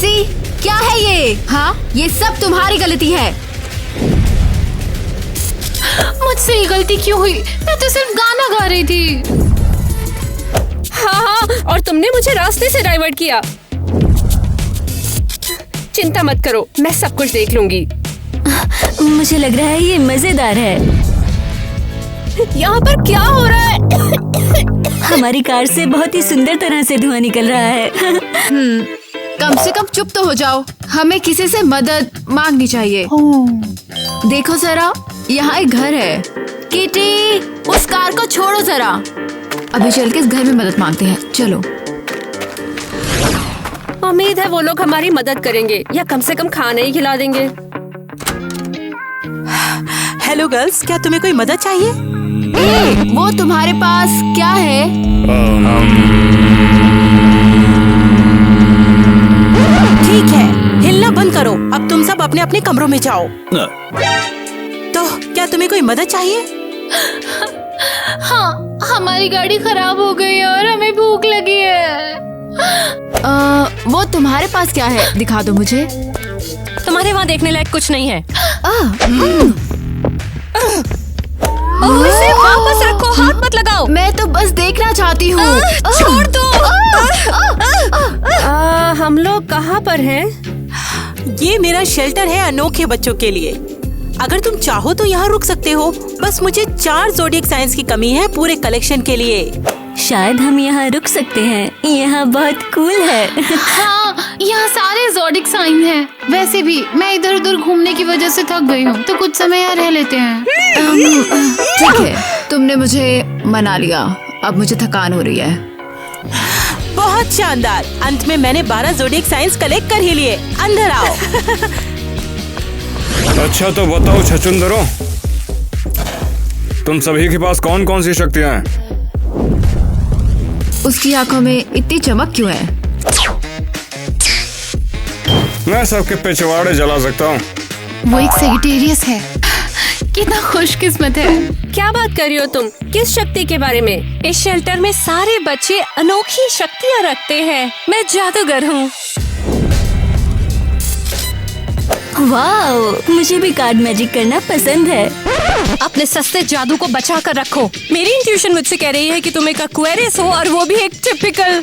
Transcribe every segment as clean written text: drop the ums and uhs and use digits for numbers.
Maxi, क्या है ये? हाँ, ये सब तुम्हारी गलती है। मुझसे ये गलती क्यों हुई? मैं तो सिर्फ गाना गा रही थी। हाँ, और तुमने मुझे रास्ते से डाइवर्ट किया। चिंता मत करो, मैं सब कुछ देख लूंगी। मुझे लग रहा है ये मजेदार है। यहाँ पर क्या हो रहा है? हमारी कार से बहुत ही सुंदर तरह से धुआं निकल रहा है। कम से कम चुप तो हो जाओ। हमें किसी से मदद मांगनी चाहिए। देखो जरा, यहाँ एक घर है। किटी, उस कार को छोड़ो जरा। अभी चल के इस घर में मदद मांगते हैं। चलो। उम्मीद है वो लोग हमारी मदद करेंगे या कम से कम खाना ही खिला देंगे। हेलो गर्ल्स, क्या तुम्हें कोई मदद चाहिए? वो तुम्हारे पास क्या है? ठीक है, हिलना बंद करो। अब तुम सब अपने अपने कमरों में जाओ। तो क्या तुम्हें कोई मदद चाहिए? हाँ, हमारी गाड़ी खराब हो गई है और हमें भूख लगी है। वो तुम्हारे पास क्या है? दिखा दो मुझे। तुम्हारे वहाँ देखने लायक कुछ नहीं है। इसे वापस रखो, हाथ मत लगाओ। मैं तो बस देखना चाहती हूँ। छोड़ दो। हम लोग कहाँ पर हैं? ये मेरा शेल्टर है अनोखे बच्चों के लिए। अगर तुम चाहो तो यहाँ रुक सकते हो। बस मुझे 4 ज़ोडिएक साइंस की कमी है पूरे कलेक्शन के लिए। शायद हम यहाँ रुक सकते हैं। यहाँ बहुत कूल है। हाँ, यहाँ सारे ज़ोडिएक साइन हैं। वैसे भी मैं इधर उधर घूमने की वजह से थक गई हूँ, तो कुछ समय यहाँ रह लेते हैं। ठीक है, तुमने मुझे मना लिया। अब मुझे थकान हो रही है। बहुत शानदार। अंत में मैंने 12 ज़ोडिएक साइंस कलेक्ट कर ही लिए। अंदर आओ। अच्छा तो बताओ छछुंदरों, तुम सभी के पास कौन कौन सी शक्तियाँ हैं? उसकी आंखों में इतनी चमक क्यों है? मैं सबके पिछवाड़े जला सकता हूँ। वो एक सेजिटेरियस है। कितना खुशकिस्मत है। क्या बात कर रही हो तुम? किस शक्ति के बारे में? इस शेल्टर में सारे बच्चे अनोखी शक्तियाँ रखते हैं। मैं जादूगर हूँ। वाह, मुझे भी कार्ड मैजिक करना पसंद है। अपने सस्ते जादू को बचा कर रखो। मेरी इंट्यूशन मुझसे कह रही है कि तुम एक एक्वेरियस हो, और वो भी एक टिपिकल।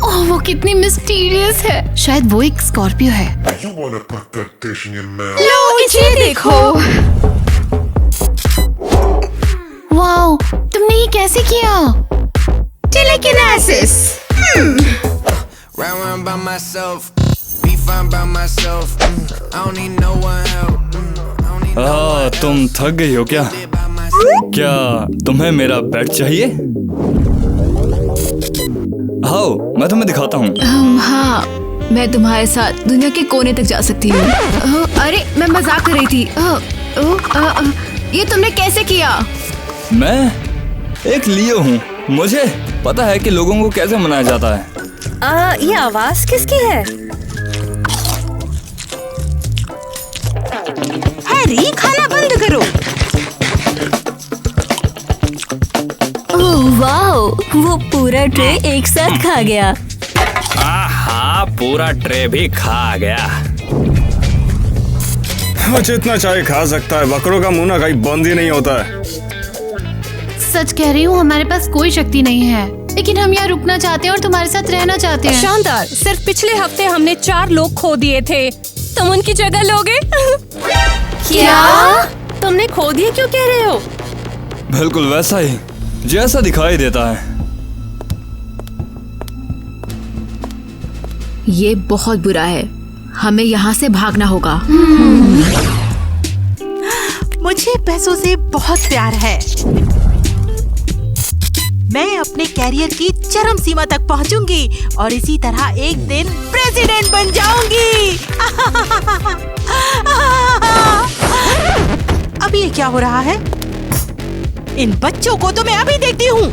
ओह, वो कितनी मिस्टीरियस है। शायद वो एक स्कॉर्पियो है। You wanna put that dish in your mouth? लो, इसे देखो। वाओ, तुमने ये कैसे किया? टेलेकिनेसिस। Round by myself, be fine by myself. I don't need no one help. तुम थक गई हो क्या? क्या तुम्हें मेरा बेड चाहिए? आओ, मैं तुम्हें दिखाता हूँ। हाँ, मैं तुम्हारे साथ दुनिया के कोने तक जा सकती हूँ। अरे, मैं मजाक कर रही थी। ये तुमने कैसे किया? मैं एक लियो हूँ। मुझे पता है कि लोगों को कैसे मनाया जाता है। ये आवाज किसकी है? हैरी, खाना बंद करो। ओह वाह, वो पूरा ट्रे एक साथ खा गया। आहा, पूरा ट्रे भी खा गया। वो जितना चाहे खा सकता है। बकरों का मुंह ना कहीं बंद ही नहीं होता है। सच कह रही हूँ, हमारे पास कोई शक्ति नहीं है, लेकिन हम यहाँ रुकना चाहते हैं और तुम्हारे साथ रहना चाहते हैं। शानदार। सिर्फ पिछले हफ्ते हमने 4 लोग खो दिए थे। तुम उनकी जगह लोगे? क्या? तुमने खो दिए क्यों कह रहे हो? बिल्कुल वैसा ही जैसा दिखाई देता है। ये बहुत बुरा है। हमें यहाँ से भागना होगा। मुझे पैसों से बहुत प्यार है। मैं अपने कैरियर की चरम सीमा तक पहुंचूंगी और इसी तरह एक दिन प्रेसिडेंट बन जाऊंगी। अब ये क्या हो रहा है? इन बच्चों को तो मैं अभी देखती हूँ।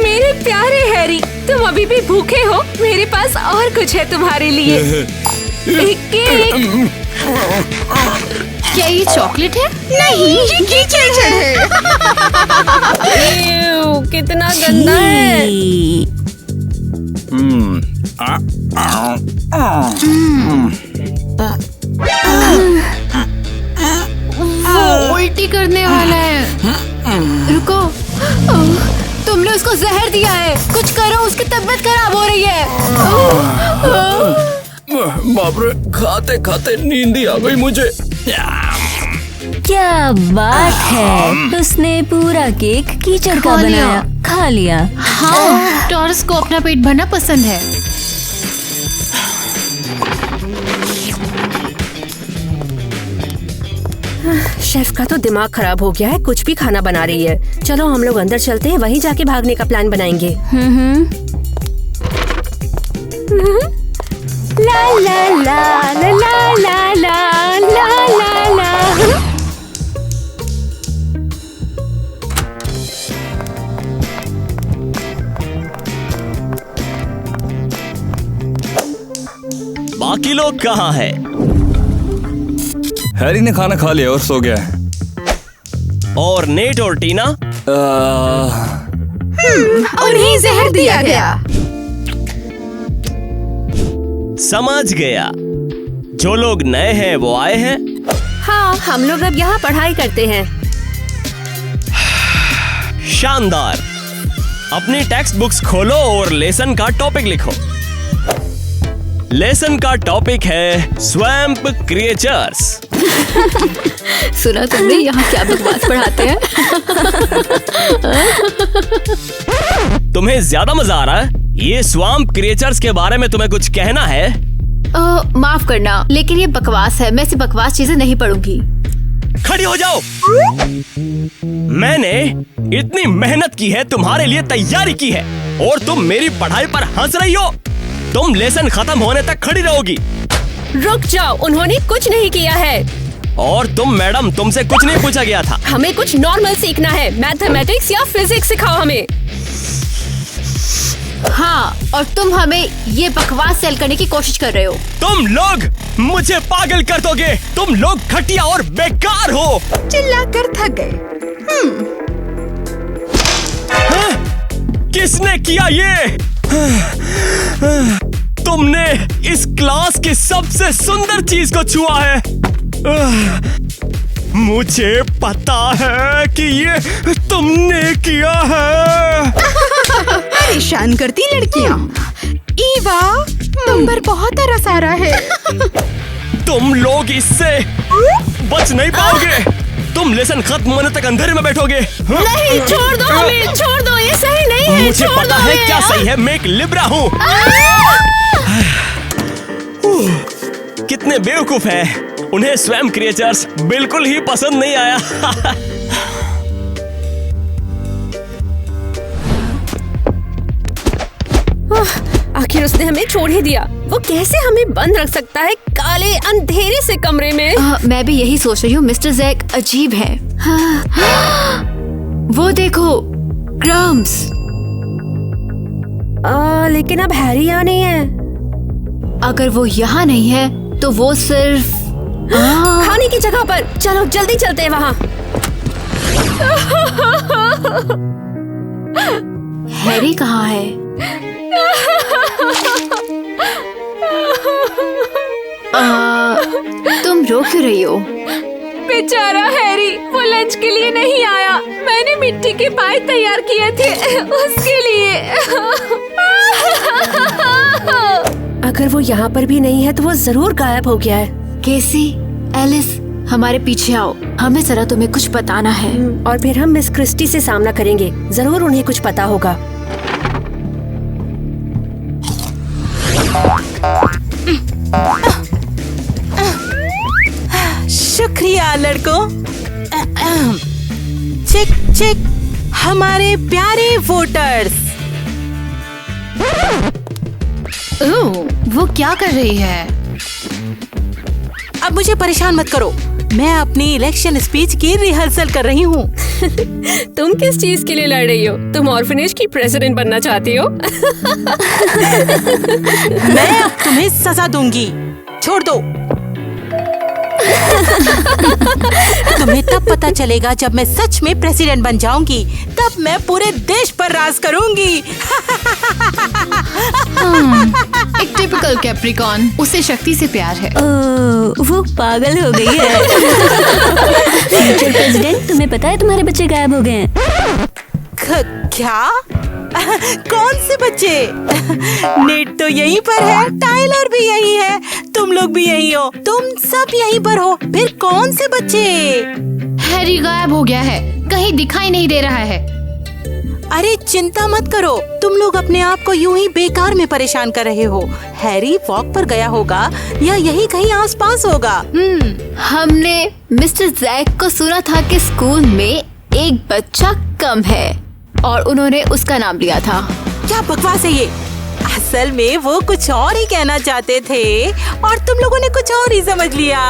मेरे प्यारे हैरी, तुम अभी भी भूखे हो? मेरे पास और कुछ है तुम्हारे लिए। एक केक। क्या ये चॉकलेट चॉकलेट है? नहीं, ये कीचड़ है। एव, कितना गंदा है। वो उल्टी करने वाला है। रुको, तुमने उसको जहर दिया है। कुछ करो, उसकी तबीयत खराब हो रही है। बाप रे, खाते खाते नींद ही आ गई मुझे। क्या बात है, उसने पूरा केक कीचड़ का खा लिया। बनाया, खा लिया। हाँ, टॉरस को अपना पेट भरना पसंद है। शेफ का तो दिमाग खराब हो गया है, कुछ भी खाना बना रही है। चलो हम लोग अंदर चलते हैं, वहीं जाके भागने का प्लान बनाएंगे। ला ला ला ला ला ला ला ला ला ला। बाकी लोग कहाँ हैं? हैरी ने खाना खा लिया और सो गया है। और नेट और टीना? उन्हें जहर दिया गया। समझ गया। जो लोग नए हैं वो आए हैं। हाँ, हम लोग अब यहाँ पढ़ाई करते हैं। शानदार। अपनी टेक्स्ट बुक्स खोलो और लेसन का टॉपिक लिखो। लेसन का टॉपिक है स्वैम्प क्रिएचर्स। सुना तुमने यहाँ क्या बकवास पढ़ाते हैं? तुम्हें ज्यादा मजा आ रहा है? ये स्वैम्प क्रिएचर्स के बारे में तुम्हें कुछ कहना है? माफ करना, लेकिन ये बकवास है। मैं ऐसी बकवास चीजें नहीं पढ़ूंगी। खड़ी हो जाओ। मैंने इतनी मेहनत की है, तुम्हारे लिए तैयारी की है, और तुम मेरी पढ़ाई पर हंस रही हो। तुम लेसन खत्म होने तक खड़ी रहोगी। रुक जाओ, उन्होंने कुछ नहीं किया है। और तुम मैडम, तुमसे कुछ नहीं पूछा गया था। हमें कुछ नॉर्मल सीखना है, मैथमेटिक्स या फिजिक्स सिखाओ हमें। हाँ, और तुम हमें ये बकवास सेल करने की कोशिश कर रहे हो। तुम लोग मुझे पागल कर दोगे। तुम लोग घटिया और बेकार हो। चिल्लाकर थक गए। किसने किया ये? तुमने इस क्लास की सबसे सुंदर चीज को छुआ है। मुझे पता है कि ये तुमने किया है। परेशान करती लड़कियाँ। ईवा, तुम पर बहुत तरस आ रहा है। तुम लोग इससे बच नहीं पाओगे। तुम लेसन खत्म होने तक अंधेरे में बैठोगे। नहीं, छोड़ दो हमें, छोड़ दो, ये सही नहीं है। मुझे पता है क्या सही है। मैं एक लिब्रा हूँ। कितने बेवकूफ हैं। उन्हें स्वयं क्रिएचर्स बिल्कुल ही पसंद नहीं आया। आखिर उसने हमें छोड़ ही दिया। वो कैसे हमें बंद रख सकता है काले अंधेरे से कमरे में? मैं भी यही सोच रही हूँ। मिस्टर जैक अजीब है। वो देखो, क्रम्स। लेकिन अब हैरी यहाँ नहीं है। अगर वो यहाँ नहीं है तो वो सिर्फ खाने की जगह पर। चलो जल्दी चलते हैं वहाँ। हैरी कहाँ है? तुम रो क्यों रही हो? बेचारा हैरी, वो लंच के लिए नहीं आया। मैंने मिट्टी के पाए तैयार किए थे उसके लिए। अगर वो यहाँ पर भी नहीं है तो वो जरूर गायब हो गया है। केसी, एलिस, हमारे पीछे आओ। हमें जरा तुम्हें कुछ बताना है। और फिर हम मिस क्रिस्टी से सामना करेंगे। जरूर उन्हें कुछ पता होगा। शुक्रिया लड़कों। चेक चेक, हमारे प्यारे वोटर्स। वो क्या कर रही है? अब मुझे परेशान मत करो। मैं अपनी इलेक्शन स्पीच की रिहर्सल कर रही हूँ। तुम किस चीज के लिए लड़ रही हो? तुम ऑर्फनेज की प्रेसिडेंट बनना चाहती हो? मैं अब तुम्हें सजा दूंगी। छोड़ दो। तुम्हें तब पता चलेगा जब मैं सच में प्रेसिडेंट बन जाऊंगी। तब मैं पूरे देश पर राज करूंगी। एक टिपिकल कैप्रिकॉर्न, उसे शक्ति से प्यार है। ओह, वो पागल हो गई है। फ्यूचर प्रेसिडेंट, तुम्हें पता है तुम्हारे बच्चे गायब हो गए हैं? क्या? कौन से बच्चे? नेट तो यहीं पर है, टाइलर भी यहीं है, तुम लोग भी यहीं हो, तुम सब यहीं पर हो, फिर कौन से बच्चे? हैरी गायब हो गया है, कहीं दिखाई नहीं दे रहा है। अरे चिंता मत करो, तुम लोग अपने आप को यूं ही बेकार में परेशान कर रहे हो। हैरी वॉक पर गया होगा या यहीं कहीं आसपास होगा। हमने मिस्टर जैक को सुना था कि स्कूल में एक बच्चा कम है और उन्होंने उसका नाम लिया था। क्या बकवास है ये? असल में वो कुछ और ही कहना चाहते थे और तुम लोगों ने कुछ और ही समझ लिया।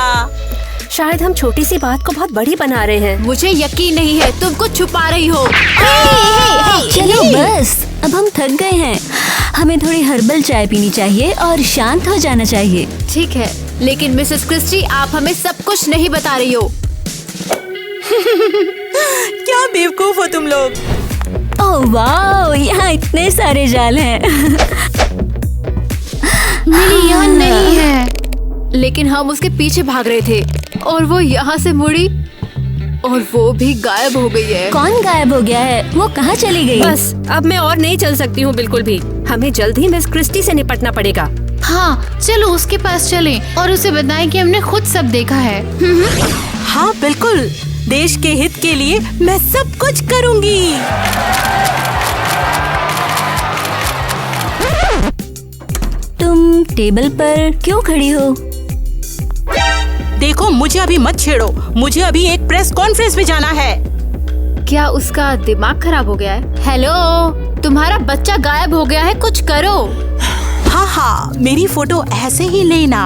शायद हम छोटी सी बात को बहुत बड़ी बना रहे हैं। मुझे यकीन नहीं है, तुम कुछ छुपा रही हो। चलो बस, अब हम थक गए हैं। हमें थोड़ी हर्बल चाय पीनी चाहिए और शांत हो जाना चाहिए। ठीक है, लेकिन मिसेस क्रिस्टी, आप हमें सब कुछ नहीं बता रही हो। क्या बेवकूफ हो तुम लोग। ओह वाह, यहाँ इतने सारे जाल हैं। मिली यहाँ नहीं है। लेकिन हम उसके पीछे भाग रहे थे और वो यहाँ से मुड़ी और वो भी गायब हो गई है। कौन गायब हो गया है? वो कहाँ चली गई? बस अब मैं और नहीं चल सकती हूँ बिल्कुल भी। हमें जल्द ही मिस क्रिस्टी से निपटना पड़ेगा। हाँ, चलो उसके पास चलें और उसे बताएं कि हमने खुद सब देखा है। हाँ बिल्कुल, देश के हित के लिए मैं सब कुछ करूँगी। तुम टेबल पर क्यों खड़ी हो? देखो, मुझे अभी मत छेड़ो, मुझे अभी एक प्रेस कॉन्फ्रेंस में जाना है। क्या उसका दिमाग खराब हो गया है? हेलो, तुम्हारा बच्चा गायब हो गया है, कुछ करो। हाँ हाँ, मेरी फोटो ऐसे ही लेना।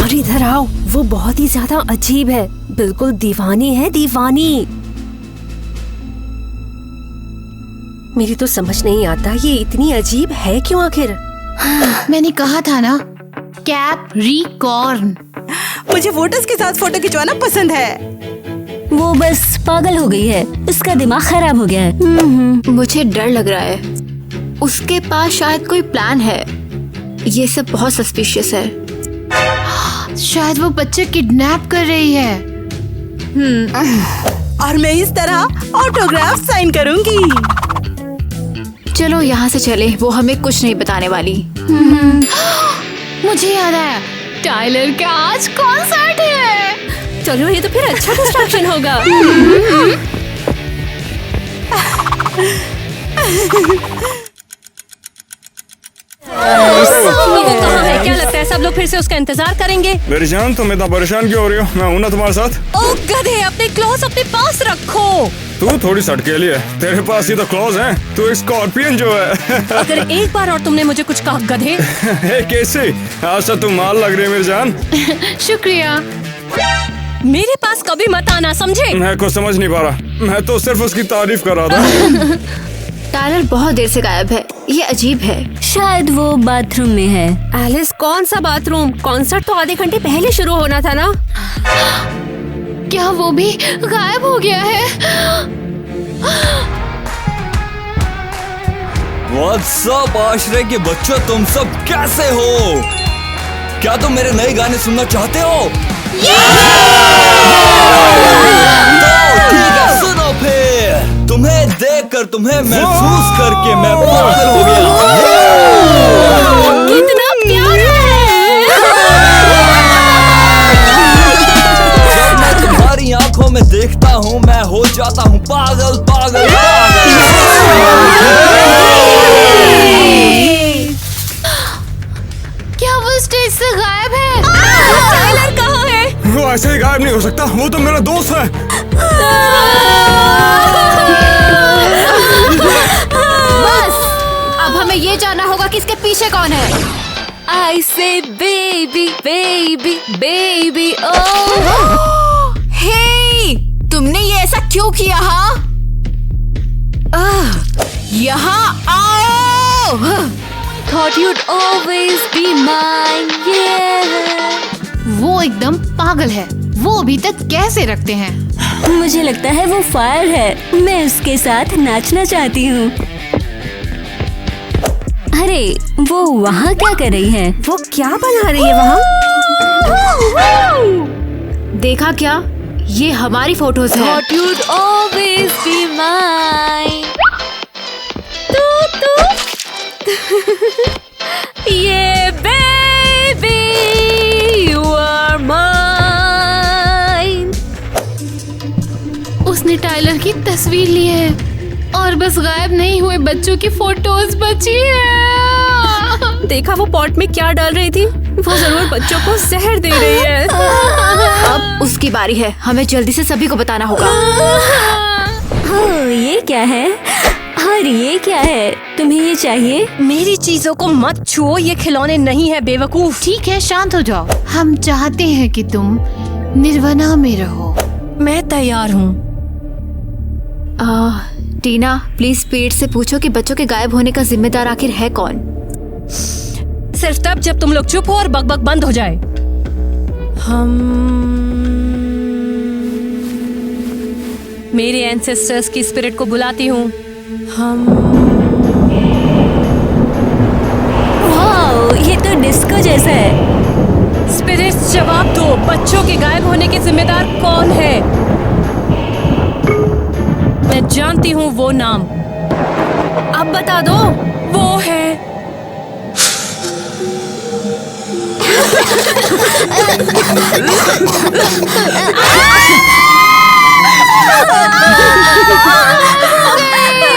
और इधर आओ, वो बहुत ही ज्यादा अजीब है, बिल्कुल दीवानी है, दीवानी। मेरी तो समझ नहीं आता ये इतनी अजीब है क्यों आखिर। मैंने कहा था ना, कैप्रिकॉर्न। मुझे वोटर्स के साथ फोटो खिंचवाना पसंद है। वो बस पागल हो गई है, उसका दिमाग खराब हो गया है। मुझे डर लग रहा है, उसके पास शायद कोई प्लान है। ये सब बहुत सस्पिशियस है। शायद वो बच्चे किडनैप कर रही है। और मैं इस तरह ऑटोग्राफ साइन करूंगी। चलो यहाँ से चले, वो हमें कुछ नहीं बताने वाली। मुझे याद आया, टाइलर का आज कॉन्सर्ट है। चलो, ये तो फिर अच्छा डिस्ट्रैक्शन होगा। वो कहाँ है? क्या लगता है सब लोग फिर से उसका इंतजार करेंगे? मेरी जान, तुम इतना परेशान क्यों हो रही हो? मैं हूं ना तुम्हारे साथ। ओ गधे, अपने क्लॉज अपने पास रखो। तू थोड़ी सटकेली है, तेरे पास ही तो क्लॉज हैं। तू एक स्कॉर्पियन जो है। अगर एक बार और तुमने मुझे कुछ कहा गधे। कैसे? आज तो तुम माल लग रही है मेरी जान। शुक्रिया। मेरे पास कभी मत आना, समझे? मैं कुछ समझ नहीं पा रहा, मैं तो सिर्फ उसकी तारीफ कर रहा था। टाइलर बहुत देर से गायब है, ये अजीब है। शायद वो बाथरूम में है। एलिस, कौन सा बाथरूम? कॉन्सर्ट तो आधे घंटे पहले शुरू होना था ना। क्या वो भी गायब हो गया है? व्हाट्स अप आश्रय के बच्चों, तुम सब कैसे हो? क्या तुम मेरे नए गाने सुनना चाहते हो? तो ठीक है, सुनो फिर। तुम्हें देखकर, तुम्हें महसूस करके मैं पागल हो गया। कितना प्यारा है। जब मैं तुम्हारी आंखों में देखता हूँ, मैं हो जाता हूँ पागल पागल पागल। क्या वो स्टेज से गायब है? टाइलर कहाँ है? वो ऐसे ही गायब नहीं हो सकता, वो तो मेरा दोस्त है। बस, अब हमें ये जानना होगा कि इसके पीछे कौन है। I say baby, baby, baby, oh. Hey, तुमने ये ऐसा क्यों किया? हाँ, यहाँ आओ। Thought you'd always be mine, yeah. पागल है, वो अभी तक कैसे रखते हैं? मुझे लगता है वो फायर है, मैं उसके साथ नाचना चाहती हूँ। अरे वो वहाँ क्या कर रही है? वो क्या बना रही है वहाँ? देखा क्या? ये हमारी फोटोज है। Thought you'd always be mine. ये बेबी यू आर माइन। उसने टाइलर की तस्वीर ली है और बस गायब नहीं हुए बच्चों की फोटोज बची है। देखा वो पॉट में क्या डाल रही थी? वो जरूर बच्चों को जहर दे रही है। अब उसकी बारी है, हमें जल्दी से सभी को बताना होगा। ओह, ये क्या है? और ये क्या है? तुम्हें ये चाहिए? मेरी चीजों को मत छुओ, ये खिलौने नहीं है बेवकूफ। ठीक है, शांत हो जाओ। हम चाहते हैं कि तुम निर्वना में रहो। मैं तैयार हूँ। टीना, प्लीज पेट से पूछो कि बच्चों के गायब होने का जिम्मेदार आखिर है कौन? सिर्फ तब जब तुम लोग चुप हो और बकबक बंद हो जाए। हम मेरे एंसेस्टर्स की स्पिरिट को बुलाती हूँ। हम वाओ, ये तो डिस्को जैसा है। स्पिरिट्स जवाब दो, बच्चों के गायब होने के जिम्मेदार कौन है? मैं जानती हूँ वो नाम। अब बता दो, वो है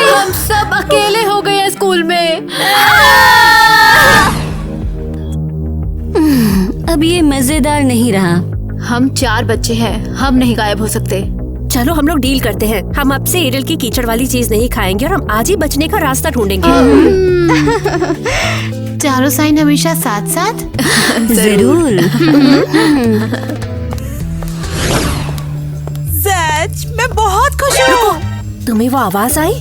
हम सब अकेले हो गए हैं स्कूल में। अब ये मजेदार नहीं रहा। हम 4 बच्चे हैं, हम नहीं गायब हो सकते। चलो हम लोग डील करते हैं। हम अब से एरियल की कीचड़ वाली चीज नहीं खाएंगे और हम आज ही बचने का रास्ता ढूंढेंगे। चारों साइन हमेशा साथ साथ। जरूर। सच मैं बहुत खुश हूँ। तुम्हें वो आवाज आई?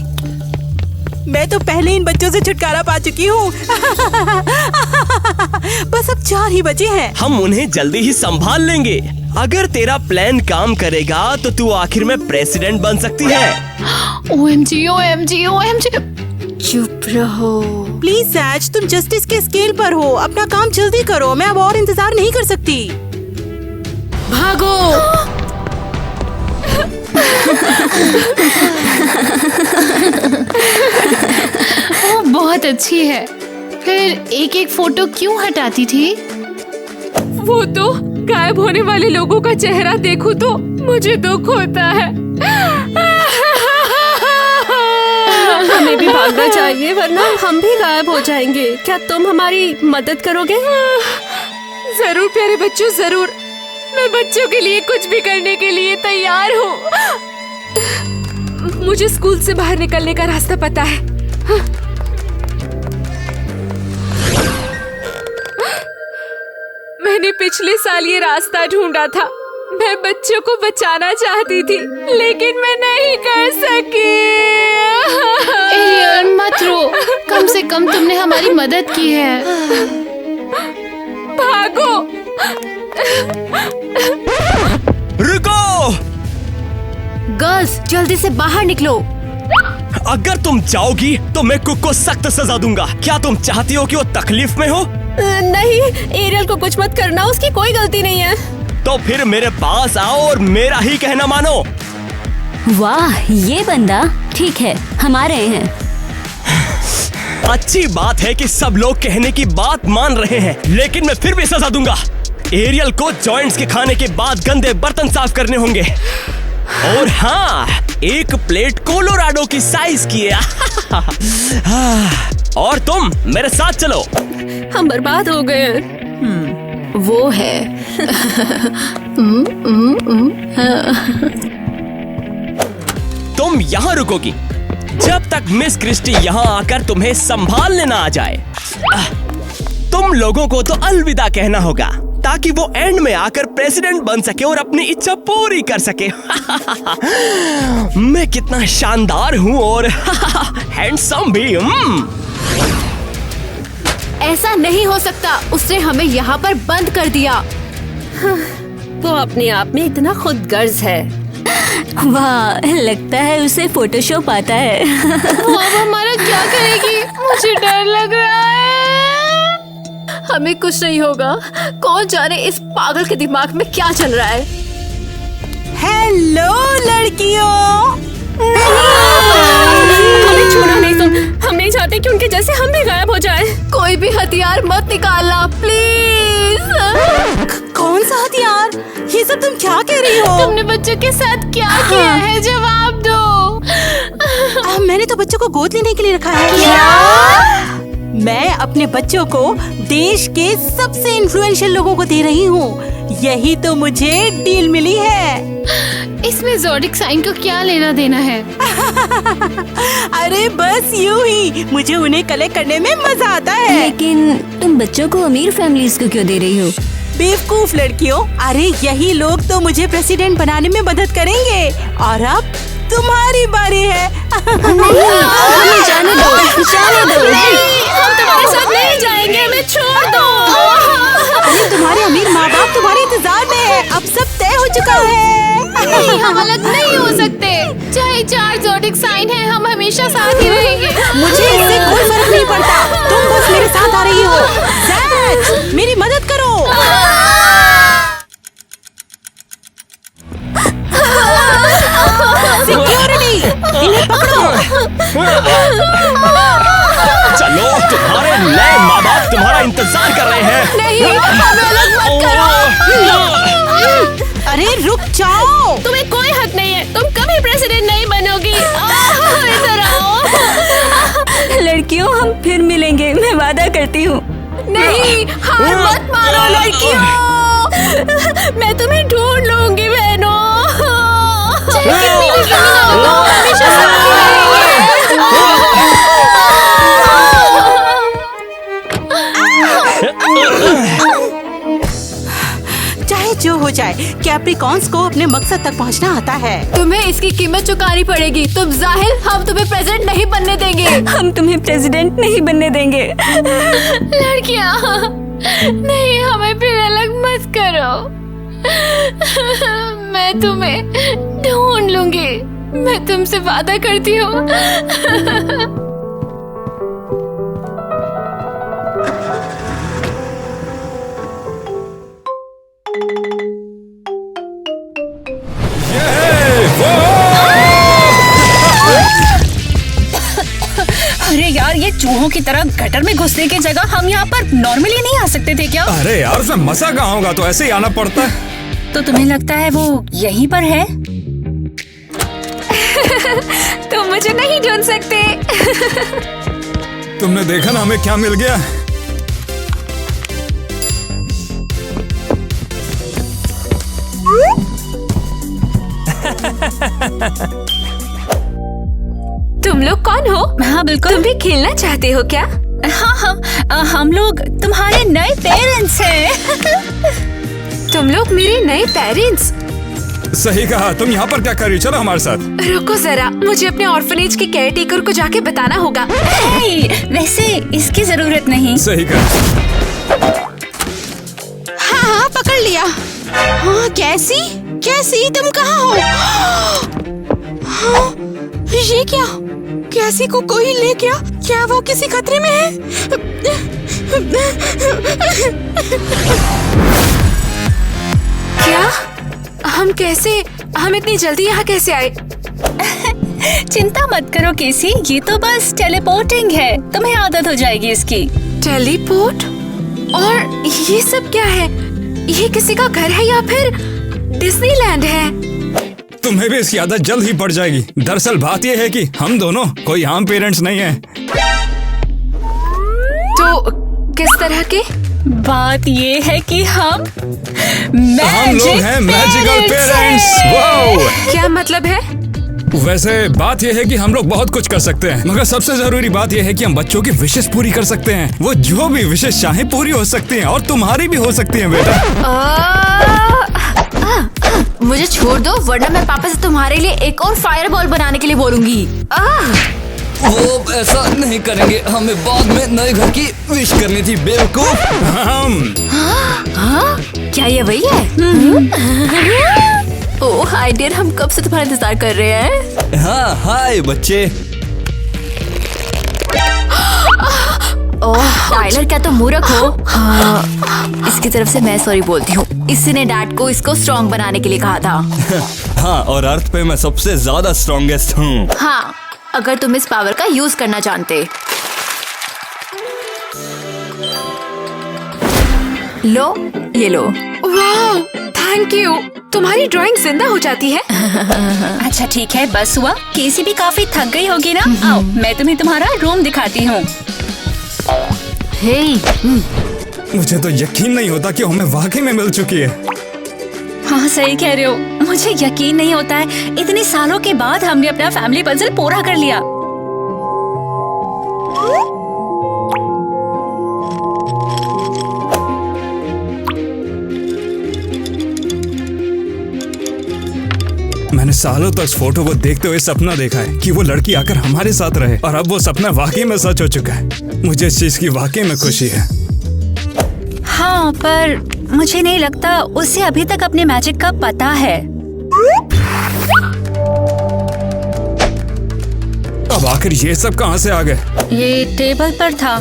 मैं तो पहले इन बच्चों से छुटकारा पा चुकी हूँ। बस अब 4 ही बचे हैं। हम उन्हें जल्दी ही संभाल लेंगे। अगर तेरा प्लान काम करेगा तो तू आखिर में प्रेसिडेंट बन सकती है। OMG, OMG, OMG। चुप रहो। प्लीज सैज, तुम जस्टिस के स्केल पर हो, अपना काम जल्दी करो। मैं अब और इंतजार नहीं कर सकती। भागो। वो बहुत अच्छी है। फिर एक एक फोटो क्यों हटाती थी? वो तो गायब होने वाले लोगों का चेहरा देखूं तो मुझे दुख होता है। हमें भी भागना चाहिए वरना हम भी गायब हो जाएंगे। क्या तुम हमारी मदद करोगे? जरूर प्यारे बच्चों, जरूर। मैं बच्चों के लिए कुछ भी करने के लिए तैयार हूँ। मुझे स्कूल से बाहर निकलने का रास्ता पता है। मैंने पिछले साल ये रास्ता ढूंढा था। मैं बच्चों को बचाना चाहती थी, लेकिन मैं नहीं कर सकी। एरियल मत रो, कम से कम तुमने हमारी मदद की है। भागो। रुको! गर्ल्स, जल्दी से बाहर निकलो। अगर तुम जाओगी तो मैं कुक को सख्त सजा दूंगा। क्या तुम चाहती हो कि वो तकलीफ में हो? नहीं, एरियल को कुछ मत करना, उसकी कोई गलती नहीं है। तो फिर मेरे पास आओ और मेरा ही कहना मानो। वाह, ये बंदा ठीक है, हम आ रहे हैं। अच्छी बात है कि सब लोग कहने की बात मान रहे हैं, लेकिन मैं फिर भी सजा दूंगा। एरियल को जॉइंट्स के खाने के बाद गंदे बर्तन साफ करने होंगे। और हाँ, एक प्लेट कोलोराडो की साइज की है। और तुम मेरे साथ चलो। हम बर्बाद हो गए। वो है। तुम यहाँ रुकोगी जब तक मिस क्रिस्टी यहाँ आकर तुम्हें संभालने ना आ जाए। तुम लोगों को तो अलविदा कहना होगा ताकि वो एंड में आकर प्रेसिडेंट बन सके और अपनी इच्छा पूरी कर सके। मैं कितना शानदार हूँ और हैंडसम भी। ऐसा नहीं हो सकता, उसने हमें यहाँ पर बंद कर दिया। वो अपने आप में इतना खुदगर्ज है। वाह, लगता है उसे फोटोशॉप आता है। वो अब हमारा क्या करेगी? मुझे डर लग रहा है। हमें कुछ नहीं होगा। कौन जाने इस पागल के दिमाग में क्या चल रहा है। हेलो लड़कियों। हमें छोड़ो नहीं तुम। हम नहीं चाहते कि उनके जैसे हम भी गायब हो जाए। कोई भी हथियार मत निकालना प्लीज। कौन सा हथियार? ये सब तुम क्या कह रही हो? तुमने बच्चों के साथ क्या किया है? जवाब दो। मैंने तो बच्चों को गोद लेने के लिए रखा है। क्या? मैं अपने बच्चों को देश के सबसे इन्फ्लुएंशियल लोगों को दे रही हूँ। यही तो मुझे डील मिली है। इसमें ज़ोडिक साइन को क्या लेना देना है? अरे बस यूं ही, मुझे उन्हें कलेक्ट करने में मजा आता है। लेकिन तुम बच्चों को अमीर फैमिलीज को क्यों दे रही हो? बेवकूफ लड़कियों, अरे यही लोग तो मुझे प्रेसिडेंट बनाने में मदद करेंगे। और अब तुम्हारी बारी है। हमें जाने दो, जाने दो। हम तुम्हारे साथ नहीं जाएंगे, हमें छोड़ दो। अरे तुम्हारे अमीर माँ बाप तुम्हारे इंतजार में है। अब सब तय हो चुका है। नहीं, हम अलग नहीं हो सकते। चाहे 4 ज़ोडिक साइन है, हम हमेशा साथ ही रहेंगे। मुझे इससे कोई फर्क नहीं पड़ता। तुम बस मेरे साथ आ रही हो। जैक, मेरी मदद करो। सिक्योरिटी, इन्हें पकड़ो। चलो, तुम्हारे नए माँ बाप तुम्हारा इंतजार कर रहे हैं। नहीं, हमें अलग मत करो। अरे रुक जाओ। तुम्हें कोई हक नहीं है। तुम कभी प्रेसिडेंट नहीं बनोगी। इधर आओ। लड़कियों, हम फिर मिलेंगे, मैं वादा करती हूँ। नहीं, हार मत मारो लड़कियों। मैं तुम्हें ढूंढ लूंगी बहनों। चाहे जो हो जाए, कैप्रिकॉन्स को अपने मकसद तक पहुंचना आता है। तुम्हें इसकी कीमत चुकानी पड़ेगी। तुम जाहिल, हम तुम्हें प्रेसिडेंट नहीं बनने देंगे। हम तुम्हें प्रेसिडेंट नहीं बनने देंगे। लड़कियाँ, नहीं, हमें फिर अलग मत करो। मैं तुम्हें ढूंढ लूंगी। मैं तुमसे वादा करती हूँ। अरे यार, ये चूहों की तरह गटर में घुसने की जगह हम यहाँ पर नॉर्मली नहीं आ सकते थे क्या? अरे यार, उसमें मजा कहाँ होगा, तो ऐसे ही आना पड़ता है। तो तुम्हें लगता है वो यहीं पर है? तुम मुझे नहीं ढूंढ सकते। तुमने देखा ना हमें क्या मिल गया। तुम लोग कौन हो? हाँ बिल्कुल। तुम भी खेलना चाहते हो क्या? हाँ, हम लोग तुम्हारे नए पेरेंट्स हैं। तुम लोग मेरे नए पेरेंट्स? सही कहा। तुम यहाँ पर क्या कर रही? चलो हमारे साथ। रुको जरा, मुझे अपने ऑर्फनेज के केयरटेकर को जाके बताना होगा। वैसे इसकी जरूरत नहीं। सही कहा। हाँ, पकड़ लिया। हाँ, कैसी तुम कहाँ हो? हाँ, ये क्या? कैसी को कोई ले गया? क्या वो किसी खतरे में है? क्या? हम इतनी जल्दी यहाँ कैसे आए? चिंता मत करो केसी, ये तो बस टेलीपोर्टिंग है। तुम्हें आदत हो जाएगी इसकी। टेलीपोर्ट? और ये सब क्या है? ये किसी का घर है या फिर डिज्नीलैंड है? तुम्हें भी इसकी आदत जल्द ही पड़ जाएगी। दरअसल बात यह है कि हम दोनों कोई आम पेरेंट्स नहीं हैं। तो किस तरह के? बात ये है कि हम लोग हैं मैजिकल पेरेंट्स। वाओ! क्या मतलब है? वैसे बात यह है कि हम लोग बहुत कुछ कर सकते हैं, मगर सबसे जरूरी बात यह है कि हम बच्चों की विशेष पूरी कर सकते हैं। वो जो भी विशेष चाहे पूरी हो सकती हैं, और तुम्हारी भी हो सकती है बेटा। मुझे छोड़ दो, वरना मैं पापा से तुम्हारे लिए एक और फायर बॉल बनाने के लिए बोलूंगी। वो ऐसा नहीं करेंगे। हमें बाद में नए घर की विश करनी थी, बेवकूफ। क्या ये वही है? ओह हाय डियर, हम कब से तुम्हारा इंतजार कर रहे हैं। हाँ हाय बच्चे। ओह टाइलर, क्या तुम मूर्ख हो? हाँ, इसकी तरफ से मैं सॉरी बोलती हूँ। इसी ने डैड को इसको स्ट्रॉन्ग बनाने के लिए कहा था। हाँ, और अर्थ पे मैं सबसे ज्यादा स्ट्रॉन्गेस्ट हूँ। हाँ, अगर तुम इस पावर का यूज करना जानते। लो, ये लो। वाह, थैंक यू। तुम्हारी ड्राइंग जिंदा हो जाती है। अच्छा ठीक है, बस हुआ। केसी भी काफी थक गई होगी ना। आओ, मैं तुम्हें तुम्हारा रूम दिखाती हूँ। हे, मुझे तो यकीन नहीं होता कि हमें वाकई में मिल चुकी है। हाँ सही कह रहे हो, मुझे यकीन नहीं होता है इतने सालों के बाद हमने अपना फैमिली पजल पूरा कर लिया। मैंने सालों तक इस फोटो को देखते हुए सपना देखा है कि वो लड़की आकर हमारे साथ रहे, और अब वो सपना वाकई में सच हो चुका है। मुझे इस चीज की वाकई में खुशी है। हाँ, पर मुझे नहीं लगता उसे अभी तक अपने मैजिक का पता है। अब आखिर ये सब कहाँ से आ गए? ये टेबल पर था।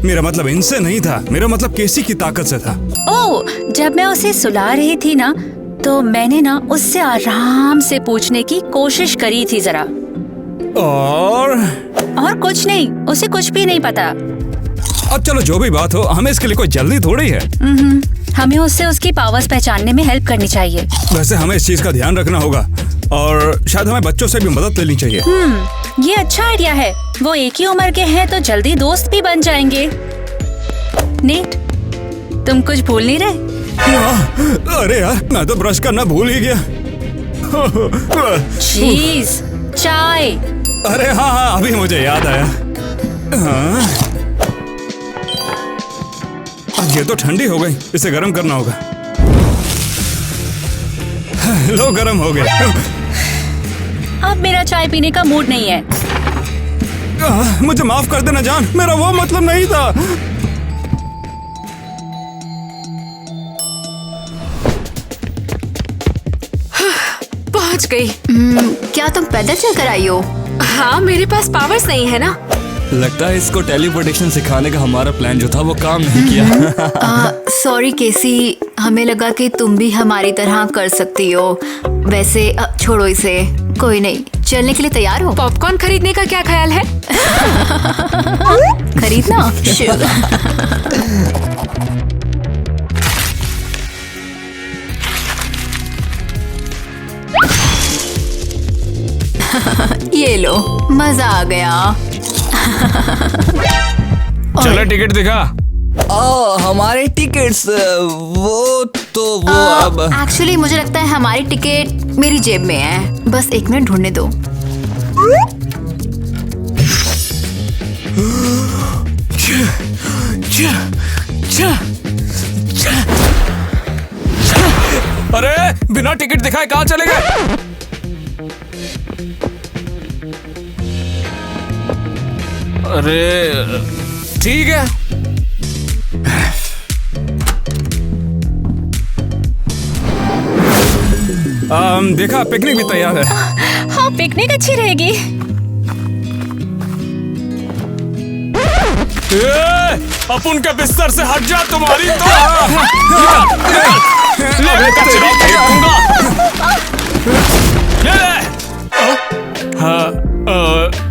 मेरा मतलब इनसे नहीं था, मेरा मतलब केसी की ताकत से था। ओह, जब मैं उसे सुला रही थी ना, तो मैंने ना उससे आराम से पूछने की कोशिश करी थी जरा। और कुछ नहीं, उसे कुछ भी नहीं पता। अब चलो जो भी बात हो, हमें इसके लिए कोई जल्दी थोड़ी है। हमें उससे उसकी पावर्स पहचानने में हेल्प करनी चाहिए। वैसे हमें इस चीज का ध्यान रखना होगा, और शायद हमें बच्चों से भी मदद लेनी चाहिए। ये अच्छा आइडिया है। वो एक ही उम्र के हैं तो जल्दी दोस्त भी बन जाएंगे। नेट, तुम कुछ भूल नहीं रहे? अरे यार, मैं तो ब्रश करना भूल ही गया। चीज, चाय। अरे हाँ, अभी मुझे याद आया। हाँ। अब ये तो ठंडी हो गई, इसे गर्म करना होगा। लो, गर्म हो गया। अब मेरा चाय पीने का मूड नहीं है। मुझे माफ कर देना जान, मेरा वो मतलब नहीं था। पहुंच गई। क्या तुम पैदल चल कर आई हो? हाँ, मेरे पास पावर्स नहीं है ना। लगता है इसको टेलीपोर्टेशन सिखाने का हमारा प्लान जो था वो काम नहीं किया। सॉरी केसी, हमें लगा कि तुम भी हमारी तरह कर सकती हो। वैसे छोड़ो इसे, कोई नहीं। चलने के लिए तैयार हो? पॉपकॉर्न खरीदने का क्या ख्याल है? खरीदना? ये लो, मजा आ गया। चलो टिकट दिखा। हमारे टिकट्स वो अब एक्चुअली मुझे लगता है हमारी टिकट मेरी जेब में है। बस एक मिनट ढूंढने दो। अरे बिना टिकट दिखाए कहाँ चले गए? अरे ठीक है। देखा, पिकनिक भी तैयार है। हाँ, पिकनिक अच्छी रहेगी। अपन के बिस्तर से हट जा, तुम्हारी तो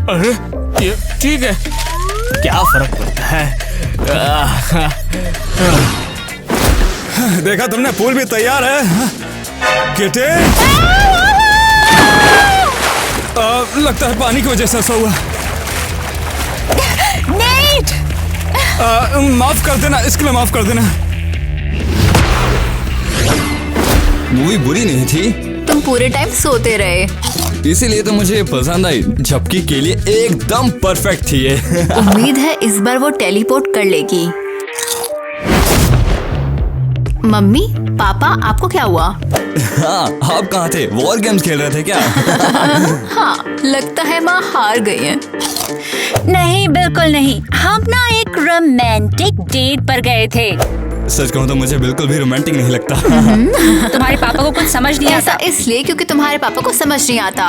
अरे ये ठीक है, क्या फर्क पड़ता है। देखा तुमने, पूल भी तैयार है। किटे, लगता है पानी की वजह से ऐसा हुआ। नेट! माफ कर देना, इसके लिए माफ कर देना। मूवी बुरी नहीं थी। तुम पूरे टाइम सोते रहे, इसीलिए तो मुझे पसंद आई। झपकी के लिए एकदम परफेक्ट थी ये। उम्मीद है इस बार वो टेलीपोर्ट कर लेगी। मम्मी, पापा, आपको क्या हुआ? हाँ, आप कहाँ थे? वॉर गेम्स खेल रहे थे क्या? हाँ, लगता है माँ हार गई है। नहीं, बिल्कुल नहीं। हम ना एक रोमांटिक डेट पर गए थे। सच कहूँ तो मुझे बिल्कुल भी रोमांटिक नहीं लगता। तुम्हारे पापा को कुछ समझ नहीं ऐसा आता। इसलिए क्योंकि तुम्हारे पापा को समझ नहीं आता।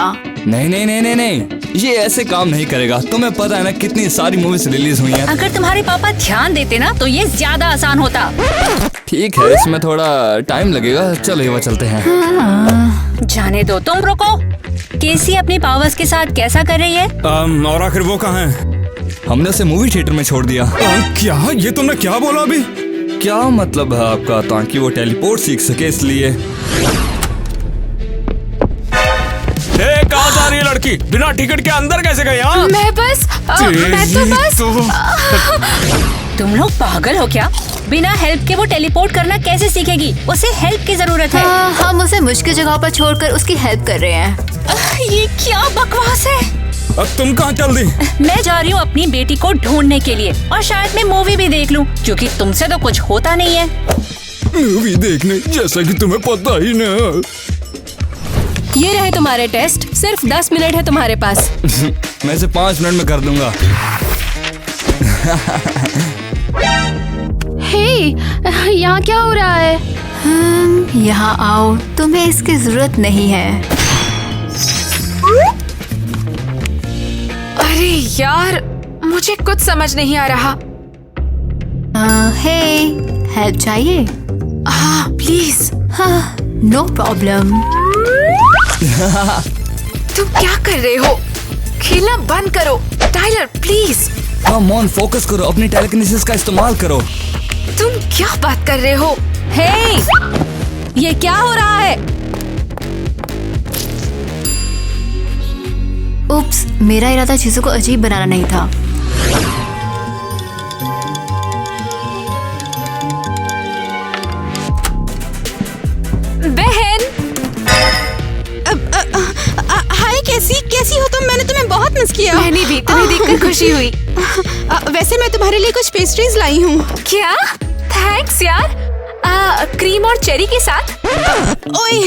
नहीं नहीं नहीं नहीं नहीं, ये ऐसे काम नहीं करेगा। तुम्हें पता है ना कितनी सारी मूवीज रिलीज हुई हैं। अगर तुम्हारे पापा ध्यान देते ना तो ये ज्यादा आसान होता। ठीक है, इसमें थोड़ा टाइम लगेगा। चलो युवा चलते हैं। जाने दो, तुम रुको। केसी अपनी पावर्स के साथ कैसा कर रही है? और आखिर वो कहाँ है? हमने उसे मूवी थिएटर में छोड़ दिया। क्या? ये तुमने क्या बोला अभी? क्या मतलब है आपका? ताकि वो टेलीपोर्ट सीख सके इसलिए। कहाँ जा रही है लड़की? बिना टिकट के अंदर कैसे गई? मैं तो बस तुम लोग पागल हो क्या? बिना हेल्प के वो टेलीपोर्ट करना कैसे सीखेगी? उसे हेल्प की जरूरत है। हम उसे मुश्किल जगह पर छोड़कर उसकी हेल्प कर रहे हैं। ये क्या बकवास है? अब तुम कहाँ चल दी? मैं जा रही हूँ अपनी बेटी को ढूंढने के लिए, और शायद मैं मूवी भी देख लूँ, क्योंकि तुमसे तो कुछ होता नहीं है। मूवी देखने? जैसा कि तुम्हें पता ही ना। ये रहे तुम्हारे टेस्ट। सिर्फ 10 मिनट है तुम्हारे पास। मैं इसे 5 मिनट में कर दूंगा। हे, यहाँ क्या हो रहा है? यहाँ आओ, तुम्हें इसकी जरूरत नहीं है। अरे यार, मुझे कुछ समझ नहीं आ रहा। हे, हेल्प चाहिए? हाँ प्लीज। हाँ, नो प्रॉब्लम। तुम क्या कर रहे हो? खेलना बंद करो Tyler, please. Come on, focus करो, अपनी टेलीकिनेसिस का इस्तेमाल करो। तुम क्या बात कर रहे हो? हे, ये क्या हो रहा है? उप्स, मेरा इरादा चीजों को अजीब बनाना नहीं था। बहन, हाय कैसी हो तुम? मैंने तुम्हें बहुत मिस किया। मैंने भी तुम्हें देखकर खुशी हुई। वैसे मैं तुम्हारे लिए कुछ पेस्ट्रीज लाई हूँ। क्या? थैंक्स यार। क्रीम और चेरी के साथ। ओए,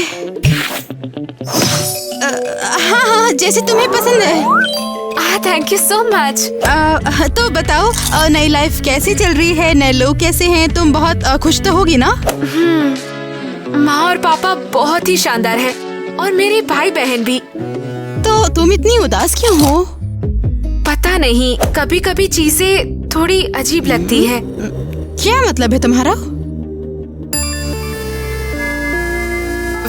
हाँ, जैसे तुम्हें पसंद है। Thank you so much. तो बताओ, नई लाइफ कैसी चल रही है? नए लोग कैसे हैं? तुम बहुत खुश तो होगी ना? माँ और पापा बहुत ही शानदार है, और मेरे भाई बहन भी। तो तुम इतनी उदास क्यों हो? पता नहीं, कभी कभी चीजें थोड़ी अजीब लगती है। क्या मतलब है तुम्हारा?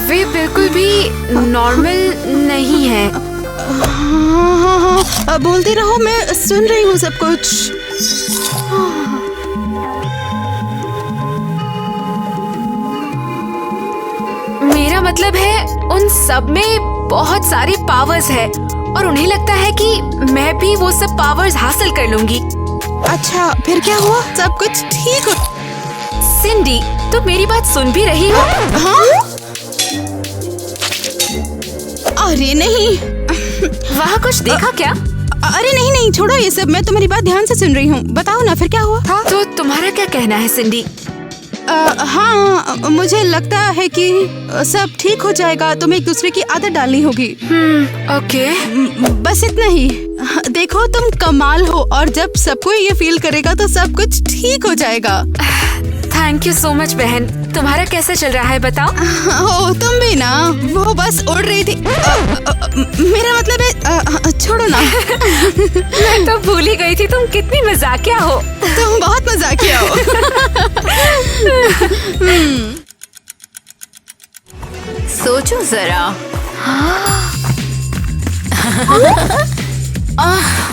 वे बिल्कुल भी नॉर्मल नहीं है। हाँ, बोलती रहो, मैं सुन रही हूँ सब कुछ। मेरा मतलब है, उन सब में बहुत सारे पावर्स है, और उन्हें लगता है कि मैं भी वो सब पावर्स हासिल कर लूंगी। अच्छा, फिर क्या हुआ? सब कुछ ठीक हो? सिंडी, तुम मेरी बात सुन भी रही हो? हाँ? अरे नहीं। वहाँ कुछ देखा क्या? अरे नहीं, छोड़ो ये सब। मैं तुम्हारी बात ध्यान से सुन रही हूँ। बताओ ना, फिर क्या हुआ? तो तुम्हारा क्या कहना है सिंडी? हाँ, मुझे लगता है कि सब ठीक हो जाएगा। तुम्हें एक दूसरे की आदत डालनी होगी। ओके। बस इतना ही। देखो, तुम कमाल हो, और जब सबको ये फील करेगा तो सब कुछ ठीक हो जाएगा। थैंक यू सो मच बहन। तुम्हारा कैसा चल रहा है बताओ? ओ, तुम भी ना। वो बस उड़ रही थी। मेरा मतलब है, छोड़ो ना। मैं तो भूल ही गई थी तुम कितनी मजाकिया हो। तुम बहुत मजाकिया हो। सोचो जरा।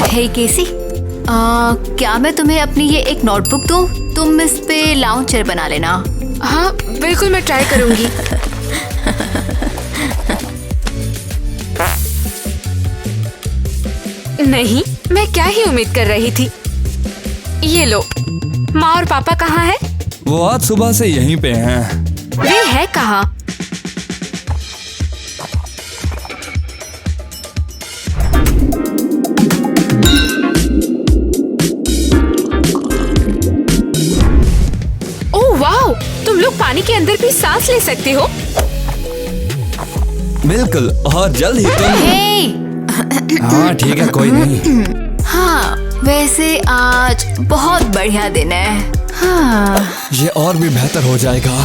हे केसी, क्या मैं तुम्हें अपनी ये एक नोटबुक दूं? तुम इस पे लाउंजर बना लेना। हाँ बिल्कुल, मैं ट्राई करूंगी। नहीं, मैं क्या ही उम्मीद कर रही थी। ये लो। माँ और पापा कहाँ हैं? वो आज सुबह से यहीं पे हैं। वे है कहाँ? ओह वाओ, तुम लोग पानी के अंदर भी सांस ले सकते हो? बिल्कुल, और जल्द ही तुम। हे! हाँ ठीक है, कोई नहीं। हाँ, वैसे आज बहुत बढ़िया दिन है। हाँ, ये और भी बेहतर हो जाएगा।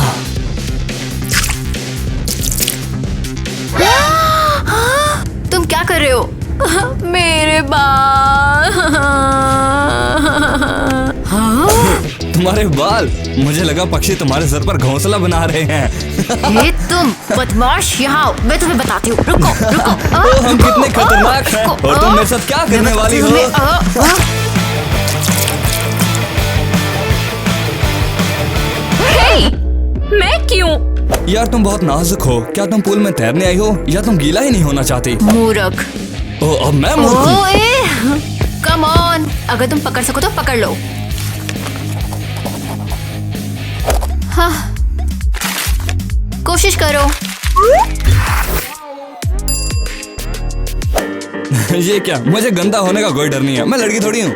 तुम क्या कर रहे हो? मेरे बाल। तुम्हारे बाल? मुझे लगा पक्षी तुम्हारे सर पर घोंसला बना रहे हैं। ये तुम बदमाश, यहाँ आओ, मैं तुम्हें बताती हूँ। रुको रुको। ओ, हम कितने खतरनाक हैं और तुम मेरे साथ क्या करने वाली हो? मैं क्यों? यार तुम बहुत नाजुक हो। क्या तुम पूल में तैरने आई हो या तुम गीला ही नहीं होना चाहती? मूर्ख। ओ, अब मैं मूर्ख हूँ? कम ऑन, अगर तुम पकड़ सको तो पकड़ लो। हाँ, कोशिश करो। ये क्या? मुझे गंदा होने का कोई डर नहीं है, मैं लड़की थोड़ी हूँ।